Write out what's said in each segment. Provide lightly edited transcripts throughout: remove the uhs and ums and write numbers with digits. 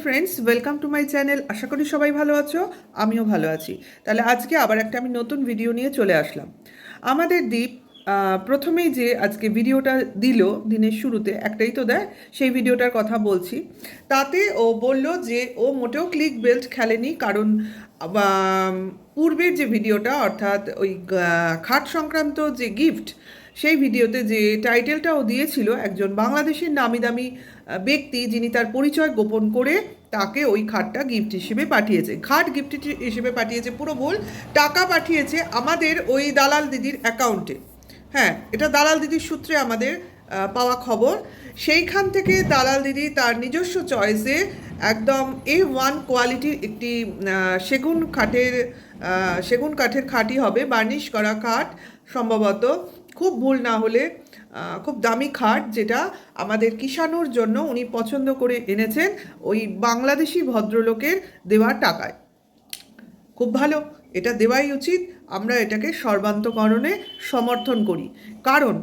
Friends, welcome to my channel. আশা করি সবাই ভালো আছো, আমিও ভালো আছি। তাহলে আজকে আবার একটা আমি নতুন ভিডিও নিয়ে চলে আসলাম। আমাদের দীপ প্রথমেই যে আজকে ভিডিওটা দিল, দিনের শুরুতে একটাই তো দেয়, সেই ভিডিওটার কথা বলছি। তাতে ও বলল যে ও মোটেও ক্লিক বেল্ট খেলেনি, কারণ পূর্বের যে ভিডিওটা, অর্থাৎ ওই খাট সংক্রান্ত যে গিফট, সেই ভিডিওতে যে টাইটেলটা ও দিয়েছিল, একজন বাংলাদেশের নামি দামি ব্যক্তি যিনি তার পরিচয় গোপন করে তাকে ওই খাটটা গিফট হিসেবে পাঠিয়েছে, খাট গিফট হিসেবে পাঠিয়েছে, পুরো ভুল। টাকা পাঠিয়েছে আমাদের ওই দালাল দিদির অ্যাকাউন্টে। হ্যাঁ, এটা দালাল দিদির সূত্রে আমাদের পাওয়া খবর। সেইখান থেকে দালাল দিদি তার নিজস্ব চয়েসে একদম A1 কোয়ালিটির একটি সেগুন কাঠের খাটই হবে, বার্নিশ করা খাট সম্ভবত, খুব ভুল না হলে খুব দামি খাট, যেটা আমাদের কিষাণুর জন্য উনি পছন্দ করে এনেছেন ওই বাংলাদেশি ভদ্রলোকের দেওয়া টাকায়। খুব ভালো, এটা দেওয়াই উচিত। আমরা এটাকে সর্বান্তকরণে সমর্থন করি, কারণ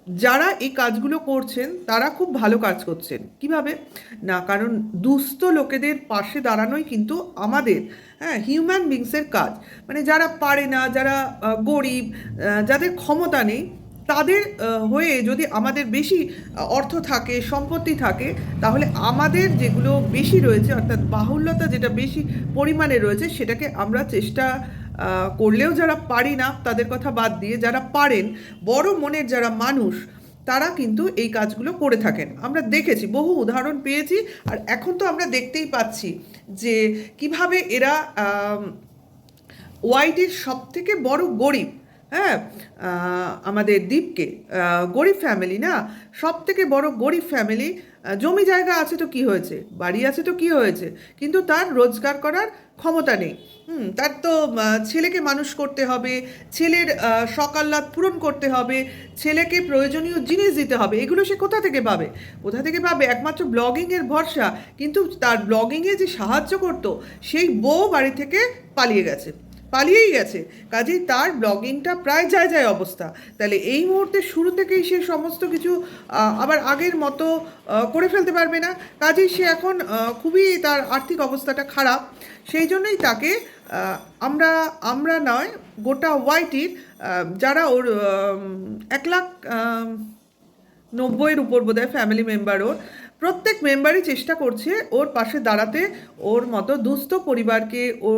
যারা এই কাজগুলো করছেন তারা খুব ভালো কাজ করছেন। কিভাবে না, কারণ দুস্থ লোকেদের পাশে দাঁড়ানোই কিন্তু আমাদের হিউম্যান বিংসের কাজ। মানে যারা পারে না, যারা গরিব, যাদের ক্ষমতা নেই, তাদের হয়ে যদি আমাদের বেশি অর্থ থাকে, সম্পত্তি থাকে, তাহলে আমাদের যেগুলো বেশি রয়েছে, অর্থাৎ বাহুল্যতা যেটা বেশি পরিমাণে রয়েছে, সেটাকে আমরা চেষ্টা করলেও, যারা পারি না তাদের কথা বাদ দিয়ে, যারা পারেন, বড় মনের যারা মানুষ, তারা কিন্তু এই কাজগুলো করে থাকেন। আমরা দেখেছি, বহু উদাহরণ পেয়েছি, আর এখন তো আমরা দেখতেই পাচ্ছি যে কিভাবে এরা ওয়াইটির সব থেকে বড় গরিব, হ্যাঁ, আমাদের দ্বীপকে, গরিব ফ্যামিলি না, সব থেকে বড় গরিব ফ্যামিলি, জমি জায়গা আছে তো কি হয়েছে, বাড়ি আছে তো কি হয়েছে, কিন্তু তার রোজগার করার ক্ষমতা নেই। তার তো ছেলেকে মানুষ করতে হবে, ছেলের শখ আহ্লাদ পূরণ করতে হবে, ছেলেকে প্রয়োজনীয় জিনিস দিতে হবে। এগুলো সে কোথা থেকে পাবে? কোথা থেকে পাবে? একমাত্র ব্লগিংয়ের ভরসা। কিন্তু তার ব্লগিংয়ে যে সাহায্য করতো, সেই বউ বাড়ি থেকে পালিয়েই গেছে। কাজেই তার ব্লগিংটা প্রায় যায় অবস্থা। তাহলে এই মুহূর্তে শুরু থেকেই সে সমস্ত কিছু আবার আগের মতো করে ফেলতে পারবে না। কাজেই সে এখন খুবই, তার আর্থিক অবস্থাটা খারাপ। সেই জন্যই তাকে আমরা আমরা নয়, গোটা ওয়াইটির যারা ওর 1,90,000 উপর বোধহয় ফ্যামিলি মেম্বার, ওর প্রত্যেক মেম্বারই চেষ্টা করছে ওর পাশে দাঁড়াতে, ওর মতো দুস্থ পরিবারকে ও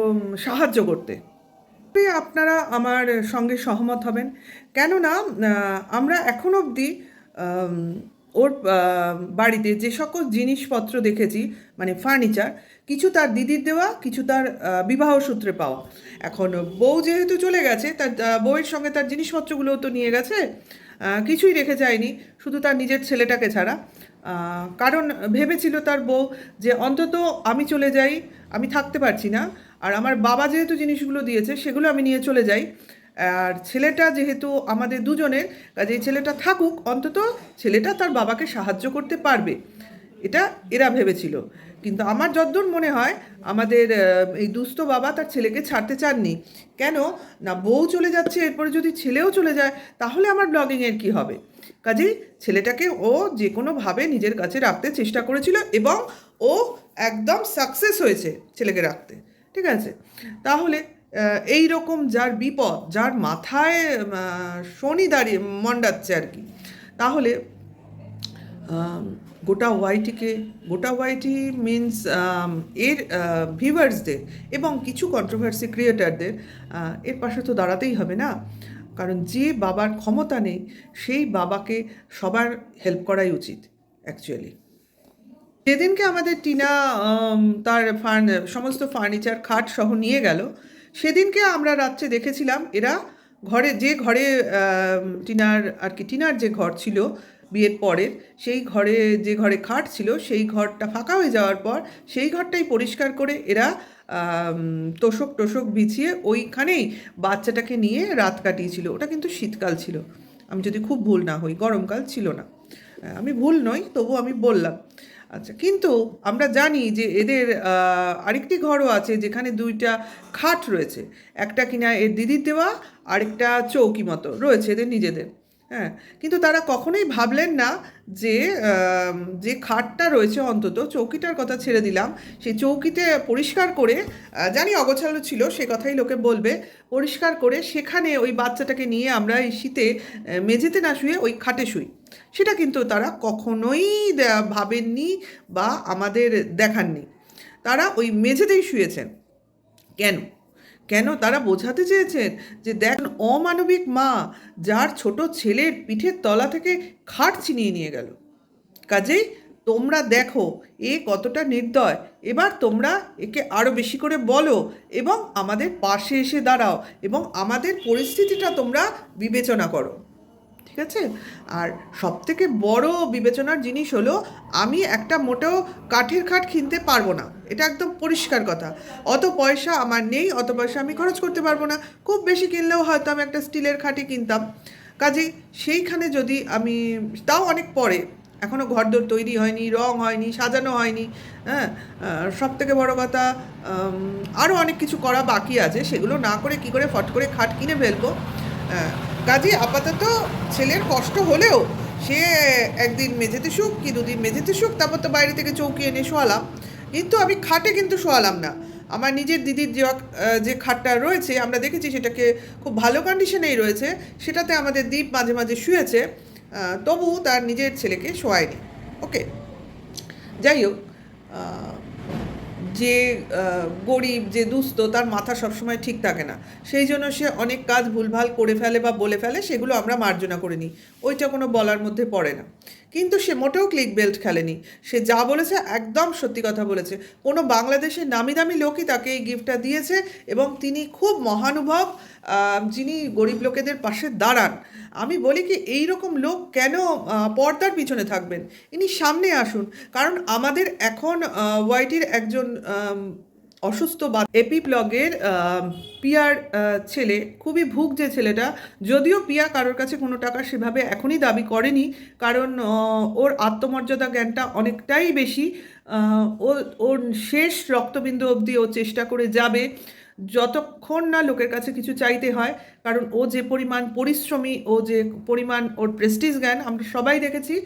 সাহায্য করতে। আপনারা আমার সঙ্গে সহমত হবেন, কেননা আমরা এখন অবধি ওর বাড়িতে যে সকল জিনিসপত্র দেখেছি, মানে ফার্নিচার, কিছু তার দিদির দেওয়া, কিছু তার বিবাহ সূত্রে পাওয়া। এখন বউ যেহেতু চলে গেছে, তার বউয়ের সঙ্গে তার জিনিসপত্রগুলোও তো নিয়ে গেছে, কিছুই রেখে যায়নি, শুধু তার নিজের ছেলেটাকে ছাড়া। কারণ ভেবেছিল তার বউ যে অন্তত আমি চলে যাই, আমি থাকতে পারছি না, আর আমার বাবা যেহেতু জিনিসগুলো দিয়েছে সেগুলো আমি নিয়ে চলে যাই, আর ছেলেটা যেহেতু আমাদের দুজনের, কাজেই ছেলেটা থাকুক, অন্তত ছেলেটা তার বাবাকে সাহায্য করতে পারবে, এটা এরা ভেবেছিল। কিন্তু আমার যদ্দূর মনে হয়, আমাদের এই দুস্থ বাবা তার ছেলেকে ছাড়তে চাননি। কেন না, বউ চলে যাচ্ছে, এরপরে যদি ছেলেও চলে যায়, তাহলে আমার ব্লগিংয়ের কী হবে? কাজেই ছেলেটাকে ও যে কোনোভাবে নিজের কাছে রাখতে চেষ্টা করেছিল, এবং ও একদম সাকসেস হয়েছে ছেলেকে রাখতে। ঠিক আছে, তাহলে এই রকম যার বিপদ, যার মাথায় শনি দাঁড়িয়ে মন্ডাচ্ছে আর কি, তাহলে গোটা ওয়াইটি মিনস এর ভিউয়ার্সদের এবং কিছু কন্ট্রোভার্সি ক্রিয়েটারদের এর পাশে তো দাঁড়াতেই হবে না। কারণ যে বাবার ক্ষমতা নেই, সেই বাবাকে সবার হেল্প করাই উচিত অ্যাকচুয়ালি। যেদিনকে আমাদের টিনা তার সমস্ত ফার্নিচার খাট সহ নিয়ে গেল, সেদিনকে আমরা রাত্রে দেখেছিলাম এরা যে ঘরে টিনার যে ঘর ছিল বিয়ের পরের, সেই ঘরে যে ঘরে খাট ছিল, সেই ঘরটা ফাঁকা হয়ে যাওয়ার পর সেই ঘরটাই পরিষ্কার করে এরা তোষক বিছিয়ে ওইখানেই বাচ্চাটাকে নিয়ে রাত কাটিয়েছিল। ওটা কিন্তু শীতকাল ছিল, আমি যদি খুব ভুল না হই, গরমকাল ছিল না। আমি ভুল নই, তবু আমি বললাম। আচ্ছা, কিন্তু আমরা জানি যে এদের আরেকটি ঘরও আছে যেখানে দুইটা খাট রয়েছে, একটা কিনা এর দিদির দেওয়া, আরেকটা চৌকি মতো রয়েছে এদের নিজেদের। হ্যাঁ, কিন্তু তারা কখনোই ভাবলেন না যে যে খাটটা রয়েছে, অন্তত চৌকিটার কথা ছেড়ে দিলাম, সেই চৌকিতে পরিষ্কার করে, জানি অগোছালো ছিল সে কথাই লোকে বলবে, পরিষ্কার করে সেখানে ওই বাচ্চাটাকে নিয়ে আমরা এই শীতে মেঝেতে না শুয়ে ওই খাটে শুই। সেটা কিন্তু তারা কখনোই ভাবেননি বা আমাদের দেখাননি। তারা ওই মেঝেতেই শুয়েছেন। কেন? কেন তারা বোঝাতে চেয়েছেন যে দেখ, অমানবিক মা যার ছোট ছেলের পিঠের তলা থেকে খাট ছিনিয়ে নিয়ে গেল। কাজেই তোমরা দেখো এ কতটা নির্দয়, এবার তোমরা একে আরও বেশি করে বলো এবং আমাদের পাশে এসে দাঁড়াও এবং আমাদের পরিস্থিতিটা তোমরা বিবেচনা করো। ঠিক আছে? আর সবথেকে বড় বিবেচনার জিনিস হলো, আমি একটা মোটেও কাঠের খাট কিনতে পারবো না, এটা একদম পরিষ্কার কথা। অত পয়সা আমার নেই, অত পয়সা আমি খরচ করতে পারবো না। খুব বেশি কিনলেও হয়তো আমি একটা স্টিলের খাটই কিনতাম। কাজেই সেইখানে যদি আমি, তাও অনেক পরে, এখনও ঘরদোর তৈরি হয়নি, রং হয়নি, সাজানো হয়নি, হ্যাঁ, সব থেকে বড়ো কথা, আরও অনেক কিছু করা বাকি আছে, সেগুলো না করে কি করে ফট করে খাট কিনে ফেলবো। কাজে আপাতত ছেলের কষ্ট হলেও সে একদিন মেঝেতে শুক কি দুদিন মেঝেতে শুক, তারপর তো বাইরে থেকে চৌকি এনে শোয়ালাম, কিন্তু আমি খাটে কিন্তু শোয়ালাম না। আমার নিজের দিদির যে খাটটা রয়েছে, আমরা দেখেছি সেটাকে খুব ভালো কন্ডিশনেই রয়েছে, সেটাতে আমাদের দীপ মাঝে মাঝে শুয়েছে, তবু তার নিজের ছেলেকে শোয়ায়নি। ওকে, যাই হোক, যে গরিব, যে দুস্থ, তার মাথা সবসময় ঠিক থাকে না, সেই জন্য সে অনেক কাজ ভুলভাল করে ফেলে বা বলে ফেলে, সেগুলো আমরা মার্জনা করে নিই, ওইটা কোনো বলার মধ্যে পড়ে না। কিন্তু সে মোটেও ক্লিক বেল্ট খেলেনি, সে যা বলেছে একদম সত্যি কথা বলেছে। কোনো বাংলাদেশের নামি দামি লোকই তাকে এই গিফটটা দিয়েছে এবং তিনি খুব মহানুভব, যিনি গরিব লোকেদের পাশে দাঁড়ান। আমি বলি কি, এই রকম লোক কেন পর্দার পিছনে থাকবেন, ইনি সামনে আসুন। কারণ আমাদের এখন ওয়াইটির একজন অসুস্থ বা এপি ব্লগের পিয়ার ছেলে, খুবই ভুগছে ছেলেটা, যদিও পিয়া কারোর কাছে কোনো টাকা সেভাবে এখনই দাবি করেনি, কারণ ওর আত্মমর্যাদা জ্ঞানটা অনেকটাই বেশি। ও ওর শেষ রক্তবিন্দু অবধি ও চেষ্টা করে যাবে, যতক্ষণ না লোকের কাছে কিছু চাইতে হয়। কারণ ও যে পরিমাণ পরিশ্রমী, ও যে পরিমাণ ওর প্রেস্টিজ জ্ঞান আমরা সবাই দেখেছি।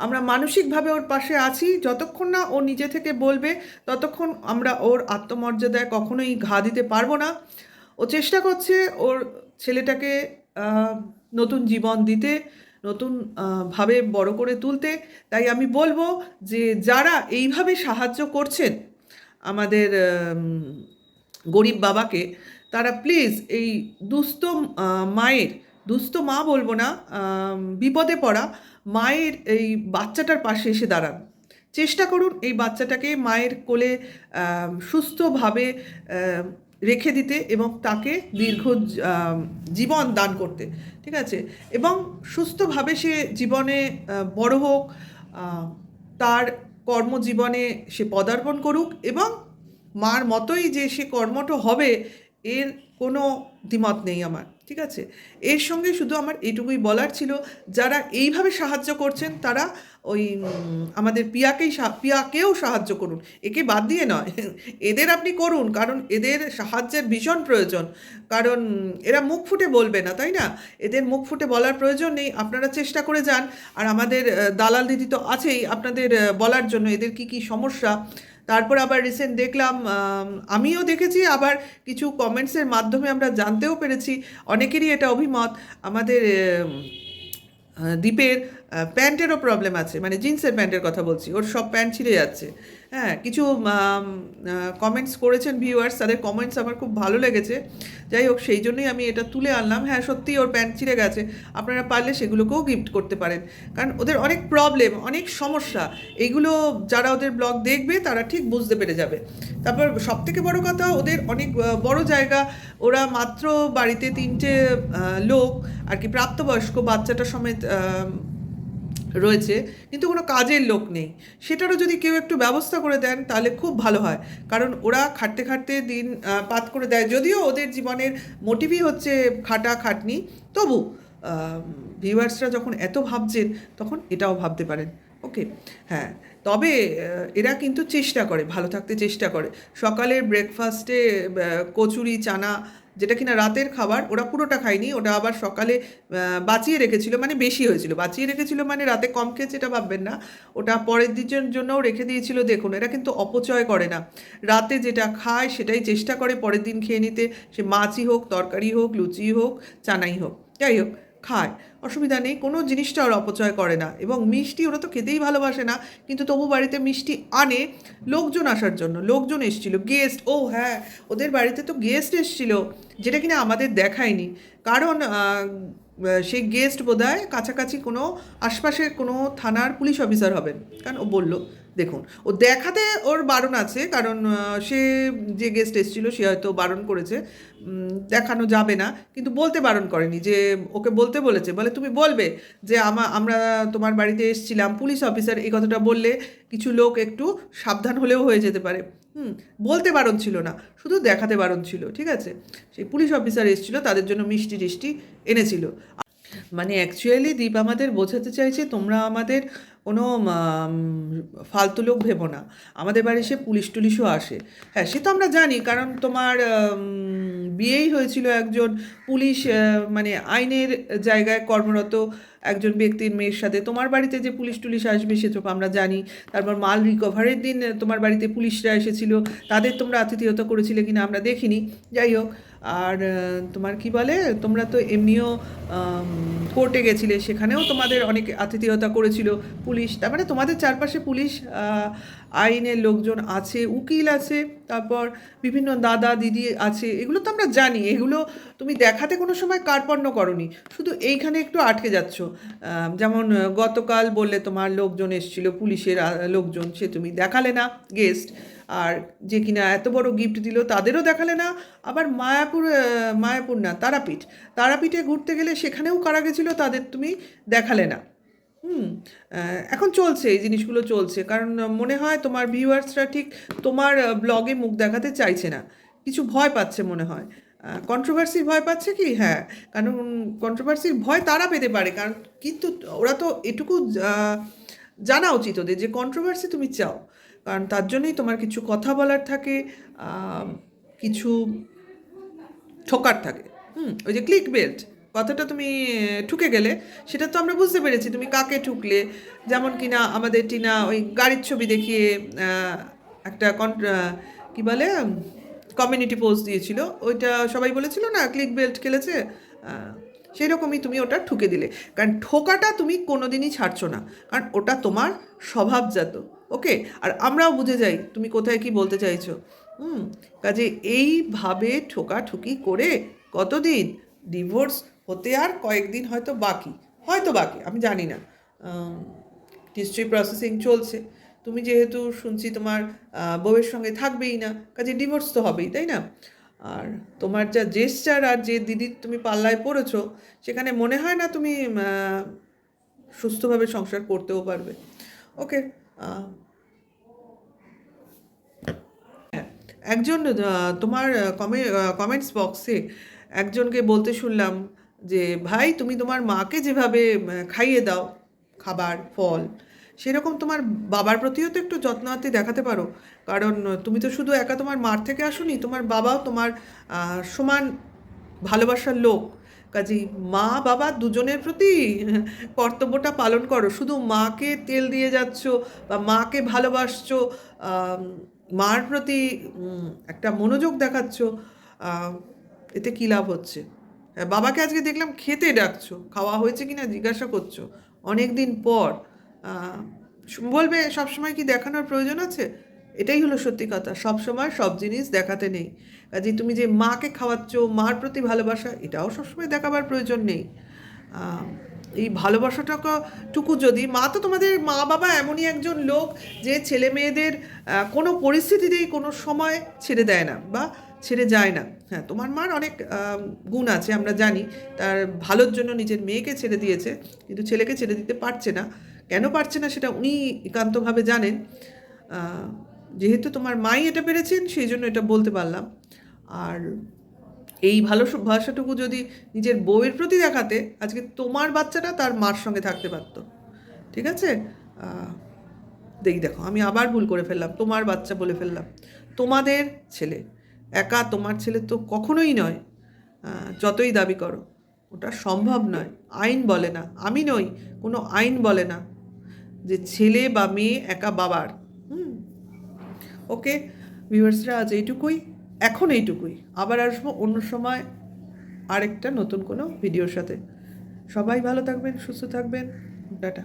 আমরা মানসিকভাবে ওর পাশে আছি, যতক্ষণ না ও নিজে থেকে বলবে ততক্ষণ আমরা ওর আত্মমর্যাদায় কখনোই ঘা দিতে পারবো না। ও চেষ্টা করছে ওর ছেলেটাকে নতুন জীবন দিতে, নতুন ভাবে বড় করে তুলতে। তাই আমি বলবো যে যারা এইভাবে সাহায্য করছেন আমাদের গরিব বাবাকে, তারা প্লিজ এই দুস্থ মায়ের, দুস্থ মা বলবো না, বিপদে পড়া মায়ের এই বাচ্চাটার পাশে এসে দাঁড়ান। চেষ্টা করুন এই বাচ্চাটাকে মায়ের কোলে সুস্থভাবে রেখে দিতে এবং তাকে দীর্ঘ জীবন দান করতে। ঠিক আছে? এবং সুস্থভাবে সে জীবনে বড় হোক, তার কর্মজীবনে সে পদার্পণ করুক এবং মার মতোই যে সে কর্মঠ হবে, এর কোনো দ্বিমত নেই আমার। ঠিক আছে? এর সঙ্গে শুধু আমার এটুকুই বলার ছিল, যারা এইভাবে সাহায্য করছেন তারা ওই আমাদের পিয়াকেও সাহায্য করুন, একে বাদ দিয়ে নয়। এদের আপনি করুন, কারণ এদের সাহায্যের ভীষণ প্রয়োজন, কারণ এরা মুখ ফুটে বলবে না, তাই না? এদের মুখ ফুটে বলার প্রয়োজন নেই, আপনারা চেষ্টা করে যান। আর আমাদের দালাল দিদি তো আছেই আপনাদের বলার জন্য এদের কি কি সমস্যা। তারপর আবার রিসেন্ট দেখলাম, আমিও দেখেছি, আবার কিছু কমেন্টসের মাধ্যমে আমরা জানতেও পেরেছি, অনেকেরই এটা অভিমত, আমাদের দীপের প্যান্টেরও প্রবলেম আছে, মানে জিন্সের প্যান্টের কথা বলছি, ওর সব প্যান্ট ছিঁড়ে যাচ্ছে। হ্যাঁ, কিছু কমেন্টস করেছেন ভিউয়ার্স, তাদের কমেন্টস আমার খুব ভালো লেগেছে। যাই হোক, সেই জন্যই আমি এটা তুলে আনলাম। হ্যাঁ, সত্যিই ওর প্যান্ট ছিঁড়ে গেছে, আপনারা পারলে সেগুলোকেও গিফট করতে পারেন, কারণ ওদের অনেক প্রবলেম, অনেক সমস্যা, এইগুলো যারা ওদের ব্লগ দেখবে তারা ঠিক বুঝতে পেরে যাবে। তারপর সবথেকে বড় কথা, ওদের অনেক বড় জায়গা, ওরা মাত্র বাড়িতে 3টে লোক আর কি, প্রাপ্তবয়স্ক বাচ্চাটা সমেত রয়েছে, কিন্তু কোনো কাজের লোক নেই। সেটারও যদি কেউ একটু ব্যবস্থা করে দেন তাহলে খুব ভালো হয়, কারণ ওরা খাটতে খাটতে দিন পাত করে দেয়, যদিও ওদের জীবনের মোটিভই হচ্ছে খাটাখাটনি, তবু ভিউয়ার্সরা যখন এত ভাবছেন তখন এটাও ভাবতে পারেন। ওকে, হ্যাঁ, তবে এরা কিন্তু চেষ্টা করে, ভালো থাকতে চেষ্টা করে। সকালের ব্রেকফাস্টে কচুরি, চানা যেটা কিনা রাতের খাবার, ওরা পুরোটা খায়নি, ওটা আবার সকালে বাঁচিয়ে রেখেছিল, মানে বেশি হয়েছিল, বাঁচিয়ে রেখেছিল মানে রাতে কম খেয়েছে এটা ভাববেন না, ওটা পরের দিনের জন্যও রেখে দিয়েছিল। দেখুন এরা কিন্তু অপচয় করে না, রাতে যেটা খায় সেটাই চেষ্টা করে পরের দিন খেয়ে নিতে, সে মাছই হোক, তরকারি হোক, লুচি হোক, চানাই হোক, যাই হোক খায়, অসুবিধা নেই, কোনো জিনিসটা ওরা অপচয় করে না। এবং মিষ্টি ওরা তো খেতেই ভালোবাসে না, কিন্তু তবু বাড়িতে মিষ্টি আনে লোকজন আসার জন্য, লোকজন এসেছিল, গেস্ট, ও হ্যাঁ, ওদের বাড়িতে তো গেস্ট এসেছিল, যেটা কিনা আমাদের দেখায়নি, কারণ সেই গেস্ট বোধহয় কাছাকাছি কোনো আশপাশে কোনো থানার পুলিশ অফিসার হবেন, কারণ ও বলল। দেখুন ও দেখাতে ওর বারণ আছে, কারণ সে যে গেস্ট এসেছিলো সে হয়তো বারণ করেছে, দেখানো যাবে না, কিন্তু বলতে বারণ করেনি, যে ওকে বলতে বলেছে, বলে তুমি বলবে যে আমরা তোমার বাড়িতে এসেছিলাম, পুলিশ অফিসার, এই কথাটা বললে কিছু লোক একটু সাবধান হলেও হয়ে যেতে পারে। বলতে বারণ ছিল না, শুধু দেখাতে বারণ ছিল, ঠিক আছে। সেই পুলিশ অফিসার এসেছিলো, তাদের জন্য মিষ্টি টিষ্টি এনেছিল। মানে অ্যাকচুয়ালি দীপ আমাদের বোঝাতে চাইছে তোমরা আমাদের কোনো ফালতু লোক ভেবো না, আমাদের বাড়ি সে পুলিশ টুলিশও আসে, হ্যাঁ সে তো আমরা জানি, কারণ তোমার বিয়েই হয়েছিল একজন পুলিশ, মানে আইনের জায়গায় কর্মরত একজন ব্যক্তির মেয়ের সাথে, তোমার বাড়িতে যে পুলিশ টুলিশ আসবে সে তো আমরা জানি। তারপর মাল রিকভারের দিন তোমার বাড়িতে পুলিশরা এসেছিলো, তাদের তোমরা আতিথেয়তা করেছিলে কিনা আমরা দেখিনি, যাই হোক। আর তোমার কি বলে, তোমরা তো এমনিও কোর্টে গেছিলে, সেখানেও তোমাদের অনেক আতিথেয়তা করেছিল পুলিশ, তার মানে তোমাদের চারপাশে পুলিশ আইনের লোকজন আছে, উকিল আছে, তারপর বিভিন্ন দাদা দিদি আছে, এগুলো তো আমরা জানি, এগুলো তুমি দেখাতে কোনো সময় কার্পণ্য করনি, শুধু এইখানে একটু আটকে যাচ্ছ। যেমন গতকাল বললে তোমার লোকজন এসেছিল, পুলিশের লোকজন, সে তুমি দেখালে না গেস্ট, আর যে কিনা এত বড় গিফট দিল তাদেরও দেখালে না। আবার মায়াপুর না, তারাপীঠে ঘুরতে গেলে সেখানেও কারা গেছিলো তাদের তুমি দেখালে না। এখন চলছে এই জিনিসগুলো চলছে, কারণ মনে হয় তোমার ভিউয়ার্সরা ঠিক তোমার ব্লগে মুখ দেখাতে চাইছে না, কিছু ভয় পাচ্ছে মনে হয়, কন্ট্রোভার্সির ভয় পাচ্ছে কি, হ্যাঁ, কারণ কন্ট্রোভার্সির ভয় তারা পেতে পারে, কারণ কিন্তু ওরা তো এটুকু জানা উচিত ওদের যে কন্ট্রোভার্সি তুমি চাও, কারণ তার জন্যই তোমার কিছু কথা বলার থাকে, কিছু ঠোকার থাকে। ওই যে ক্লিক বেল্ট কথাটা তুমি ঠুকে গেলে, সেটা তো আমরা বুঝতে পেরেছি তুমি কাকে ঠুকলে। যেমন কিনা আমাদের টিনা ওই গাড়ির ছবি দেখিয়ে একটা কি বলে কমিউনিটি পোস্ট দিয়েছিল, ওইটা সবাই বলেছিল না ক্লিক বেল্ট খেলেছে, সেই রকমই তুমি ওটা ঠুকে দিলে, কারণ ঠোকাটা তুমি কোনোদিনই ছাড়ছো না, কারণ ওটা তোমার স্বভাবজাত, ওকে। আর আমরাও বুঝে যাই তুমি কোথায় কি বলতে চাইছো। কাজে এইভাবে ঠোকাঠুকি করে কতদিন, ডিভোর্স হতে আর কয়েকদিন হয়তো বাকি, আমি জানি না, নিশ্চয়ই প্রসেসিং চলছে। তুমি যেহেতু শুনছি তোমার বউয়ের সঙ্গে থাকবেই না, কাজে ডিভোর্স তো হবেই, তাই না। আর তোমার যা জেস্চার আর যে দিদির তুমি পাল্লায় পড়েছো, সেখানে মনে হয় না তুমি সুস্থভাবে সংসার করতেও পারবে, ওকে। একজন তোমার কমেন্টস বক্সে একজনকে বলতে শুনলাম যে ভাই তুমি তোমার মাকে যেভাবে খাইয়ে দাও খাবার ফল, সেরকম তোমার বাবার প্রতিও তো একটু যত্নার্থী দেখাতে পারো, কারণ তুমি তো শুধু একা তোমার মার থেকে আসোনি, তোমার বাবাও তোমার সমান ভালোবাসার লোক, কাজেই মা বাবা দুজনের প্রতি কর্তব্যটা পালন করো। শুধু মাকে তেল দিয়ে যাচ্ছ বা মাকে ভালোবাসছো, মার প্রতি একটা মনোযোগ দেখাচ্ছ, এতে কী লাভ হচ্ছে? বাবাকে আজকে দেখলাম খেতে ডাকছো, খাওয়া হয়েছে কি না জিজ্ঞাসা করছো অনেক দিন পর, বলবে সবসময় কি দেখানোর প্রয়োজন আছে? এটাই হলো সত্যি কথা, সবসময় সব জিনিস দেখাতে নেই। কাজে তুমি যে মাকে খাওয়াচ্ছ, মার প্রতি ভালোবাসা, এটাও সবসময় দেখাবার প্রয়োজন নেই। এই ভালোবাসাটুকু যদি, মা তো তোমাদের মা বাবা এমনই একজন লোক যে ছেলে মেয়েদের কোনো পরিস্থিতিতেই কোনো সময় ছেড়ে দেয় না বা ছেড়ে যায় না। হ্যাঁ, তোমার মার অনেক গুণ আছে আমরা জানি, তার ভালোর জন্য নিজের মেয়েকে ছেড়ে দিয়েছে, কিন্তু ছেলেকে ছেড়ে দিতে পারছে না। কেন পারছে না সেটা উনি একান্তভাবে জানেন, যেহেতু তোমার মাই এটা পেরেছেন সেই জন্য এটা বলতে পারলাম। আর এই ভালোবাসাটুকু যদি নিজের বউয়ের প্রতি দেখাতে, আজকে তোমার বাচ্চাটা তার মার সঙ্গে থাকতে পারতো, ঠিক আছে। দেখো আমি আবার ভুল করে ফেললাম, তোমার বাচ্চা বলে ফেললাম, তোমাদের ছেলে, একা তোমার ছেলে তো কখনোই নয়, যতই দাবি করো, ওটা সম্ভব নয়। আইন বলে না, আমি নই, কোনো আইন বলে না যে ছেলে বা মেয়ে একা বাবার। ওকে ভিউয়ার্সরা, আজ এইটুকুই, এখন এইটুকুই। আবার আসবো অন্য সময় আরেকটা নতুন কোনো ভিডিওর সাথে। সবাই ভালো থাকবেন, সুস্থ থাকবেন। টাটা।